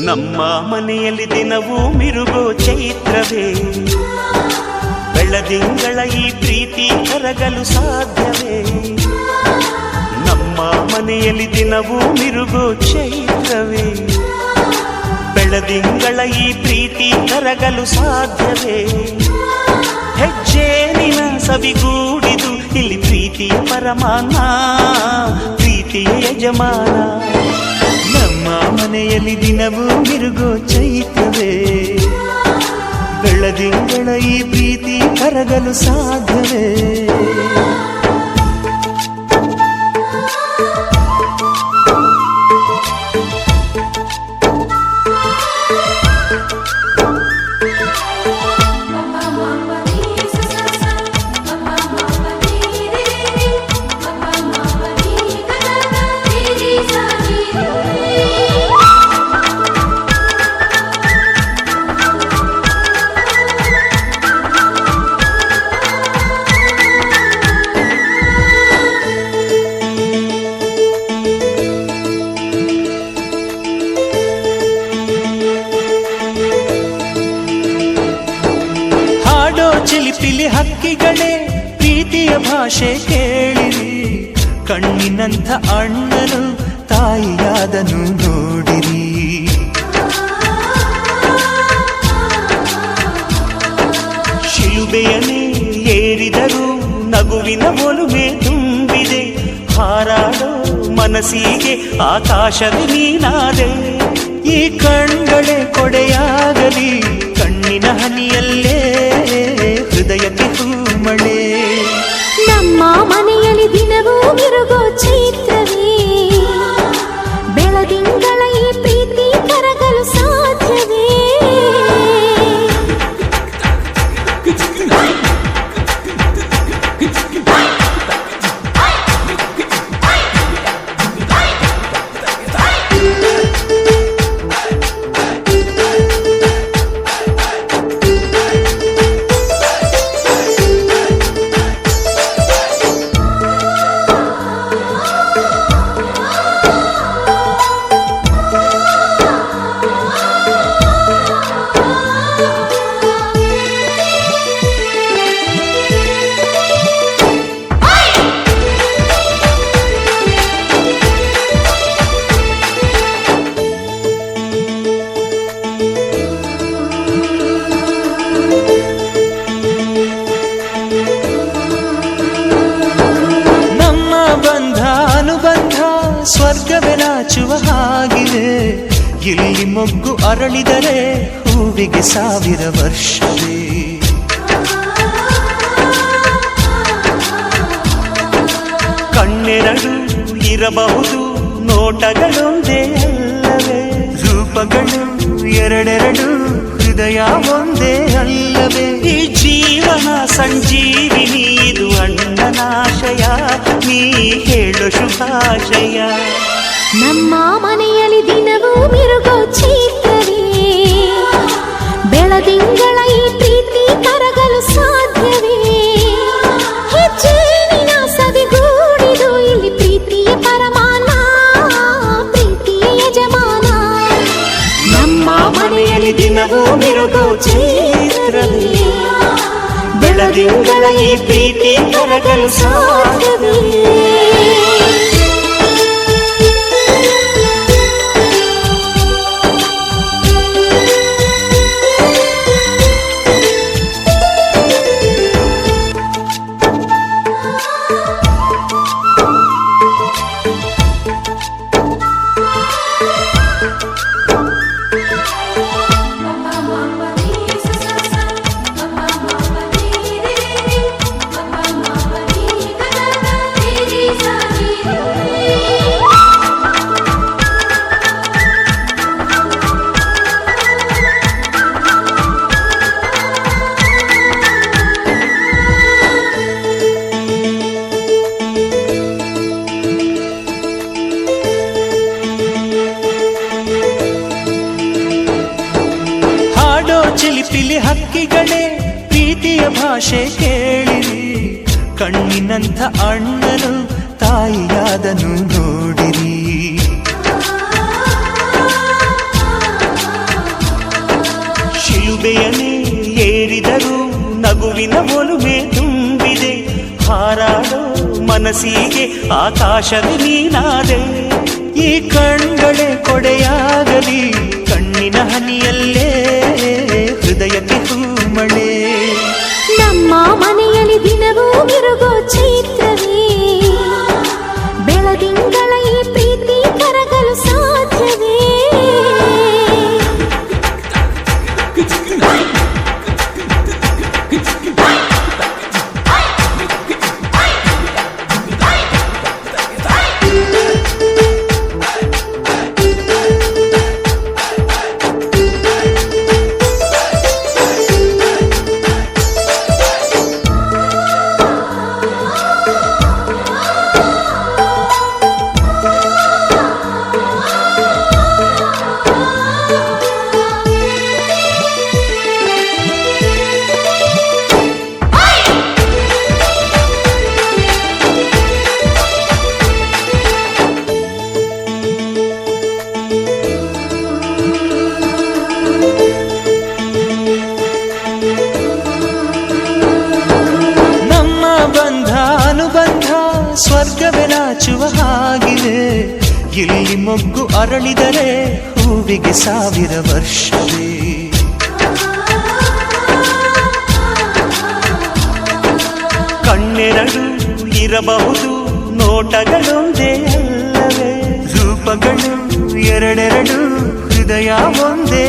ನಮ್ಮ ಮನೆಯಲ್ಲಿ ದಿನವೂ ಮಿರುಗೋ ಚೈತ್ರವೇ, ಬೆಳದಿಂಗಳ ಈ ಪ್ರೀತಿ ಕರಗಲು ಸಾಧ್ಯವೇ? ನಮ್ಮ ಮನೆಯಲ್ಲಿ ದಿನವೂ ಮಿರುಗೋ ಚೈತ್ರವೇ, ಬೆಳದಿಂಗಳ ಈ ಪ್ರೀತಿ ಕರಗಲು ಸಾಧ್ಯವೇ? ಹೆಜ್ಜೇನಿನ ಸವಿಗೂಡಿದು ಇಲ್ಲಿ ಪ್ರೀತಿಯ ಪರಮಾನ, ಪ್ರೀತಿಯ ಯಜಮಾನ. ನಮ್ಮ ಮನೆಯಲ್ಲಿ ದಿನವೂ ಮಿರುಗೋ ಚೈತ್ರವೇ, ಬೆಳದಿಂಗಳ ಈ ಪ್ರೀತಿ ಕರಗಲು ಸಾಧ್ಯವೇ? ಚಿಲಿಪಿಲಿ ಹಕ್ಕಿಗಳೇ ಪ್ರೀತಿಯ ಭಾಷೆ ಕೇಳಿರಿ, ಕಣ್ಣಿನಂಥ ಅಣ್ಣನು ತಾಯಿಯಾದನು ನೋಡಿರಿ. ಶಿಲುಬೆಯನ್ನೇ ಏರಿದರೂ ನಗುವಿನ ಒಲುಮೆ ತುಂಬಿದೆ, ಹಾರಾಡೋ ಮನಸ್ಸಿಗೆ ಆಕಾಶವೇ ನೀನಾದೆ. ಈ ಕಣ್ಗಳೇ ಕೊಡೆಯಾಗಲಿ, ಕಣ್ಣಿನ ಹನಿಯಲ್ಲೇ ಹೃದಯಕ್ಕೆ ಹೂಮಳೆ. ನಮ್ಮ ಮನೆಯಲ್ಲಿ ದಿನವೂ ಮಿರುಗೋ ಚೈತ್ರವೇ, ಬೆಳದಿಂಗಳ ಈ ಪ್ರೀತಿ ಕರಗಲು ಸಾಧ್ಯವೇ? ಸ್ವರ್ಗವೇ ನಾಚುವ ಹಾಗಿದೆ, ಇಲ್ಲಿ ಮೊಗ್ಗು ಅರಳಿದರೆ ಹೂವಿಗೆ 1000 ವರ್ಷವೇ. ಕಣ್ಣೆರಡು ಇರಬಹುದು, ನೋಟಗಳೊಂದೇ ಅಲ್ಲವೇ? ರೂಪಗಳು ಎರಡೆರಡು, ಹೃದಯ ಒಂದೇ ಅಲ್ಲವೇ? ಈ ಜೀವನ ಸಂಜೀವಿನಿ, ಇದು ಅಣ್ಣನಾಶಯ, ನೀ ಹೇಳು ಶುಭಾಶಯ. ನಮ್ಮ ಮನೆಯಲ್ಲಿ ದಿನವೂ ಮಿರುಗೋ ಚೈತ್ರವೇ, ಬೆಳದಿಂಗಳ ಈ ಪ್ರೀತಿ ಕರಗಲು ಸಾಧ್ಯವೇ? ಹೆಜ್ಜೇನಿನ ಸವಿಗೂಡಿದು ಇಲ್ಲಿ ಪ್ರೀತಿಯ ಪರಮಾನ, ಪ್ರೀತಿಯ ಯಜಮಾನ. ನಮ್ಮ ಮನೆಯಲ್ಲಿ ದಿನವೂ ಮಿರುಗೋ ಚೈತ್ರವೇ, ಬೆಳದಿಂಗಳ ಈ ಪ್ರೀತಿ ಕರಗಲು ಸಾಧ್ಯವೇ? ಚಿಲಿಪಿಲಿ ಹಕ್ಕಿಗಳೇ ಪ್ರೀತಿಯ ಭಾಷೆ ಕೇಳಿರಿ, ಕಣ್ಣಿನಂಥ ಅಣ್ಣನು ತಾಯಿಯಾದನು ನೋಡಿರಿ. ಮನಸ್ಸಿಗೆ ಆಕಾಶವೇ ನೀನಾದೆ. ಈ ಕಣ್ಗಳೇ ಕೊಡೆಯಾಗಲಿ, ಕಣ್ಣಿನ ಹನಿಯಲ್ಲೇ ಹೃದಯಕ್ಕೆ ಹೂಮಳೆ. ನಮ್ಮ ಮನೆಯಲ್ಲಿ ದಿನವೂ ಮಿರುಗೋ ಚೈತ್ರವೇ, ಬೆಳದಿಂಗಳ ಈ ಪ್ರೀತಿ ಕರಗಲು ಸಾಧ್ಯವೇ? ಸ್ವರ್ಗವೇ ನಾಚುವ ಹಾಗಿವೆ, ಇಲ್ಲಿ ಮೊಗ್ಗು ಅರಳಿದರೆ ಹೂವಿಗೆ 1000 ವರ್ಷವೇ. ಕಣ್ಣೆರಡು ಇರಬಹುದು, ನೋಟಗಳೊಂದೇ ಅಲ್ಲವೇ? ರೂಪಗಳು ಎರಡೆರಡು, ಹೃದಯ ಒಂದೇ